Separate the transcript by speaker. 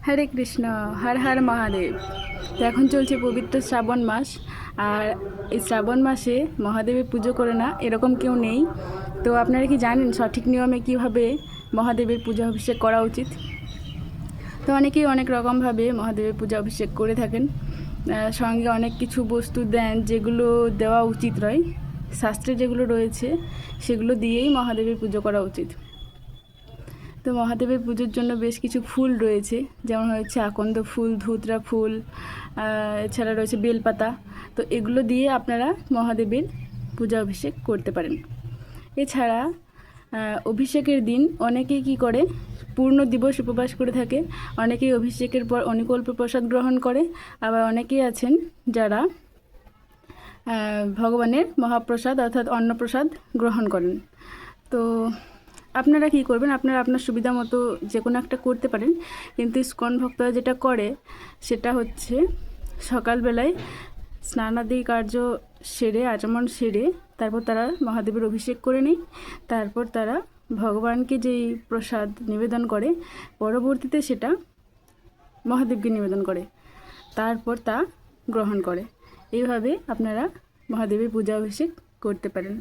Speaker 1: হরে কৃষ্ণ, হর হর মহাদেব। তো এখন চলছে পবিত্র শ্রাবণ মাস, আর এই শ্রাবণ মাসে মহাদেবের পুজো করে না এরকম কেউ নেই। তো আপনারা কি জানেন সঠিক নিয়মে কিভাবে মহাদেবের পূজা অভিষেক করা উচিত? তো অনেকেই অনেক রকমভাবে মহাদেবের পূজা অভিষেক করে থাকেন। সঙ্গে অনেক কিছু বস্তু দেন যেগুলো দেওয়া উচিত নয়। শাস্ত্রে যেগুলো রয়েছে সেগুলো দিয়েই মহাদেবের পুজো করা উচিত। তো মহাদেবের পুজোর জন্য বেশ কিছু ফুল রয়েছে, যেমন হচ্ছে আকন্দ ফুল, ধুতরা ফুল, এছাড়া রয়েছে বেলপাতা। তো এগুলো দিয়ে আপনারা মহাদেবের পূজা অভিষেক করতে পারেন। এছাড়া অভিষেকের দিন অনেকেই কি করে, পূর্ণ দিবস উপবাস করে থাকে। অনেকেই অভিষেকের পর অনিকল্প প্রসাদ গ্রহণ করে, আবার অনেকেই আছেন যারা ভগবানের মহাপ্রসাদ অর্থাৎ অন্নপ্রসাদ গ্রহণ করেন। তো আপনারা কি করবেন, আপনারা আপনার সুবিধা মতো যে কোনো একটা করতে পারেন। কিন্তু ইস্কন ভক্তরা যেটা করে সেটা হচ্ছে সকালবেলায় স্নানাদি কার্য সেরে, আচমন সেরে, তারপর তারা মহাদেবের অভিষেক করে নেয়। তারপর তারা ভগবানকে যেই প্রসাদ নিবেদন করে, পরবর্তীতে সেটা মহাদেবকে নিবেদন করে, তারপর তা গ্রহণ করে। এইভাবে আপনারা মহাদেবের পূজা অভিষেক করতে পারেন।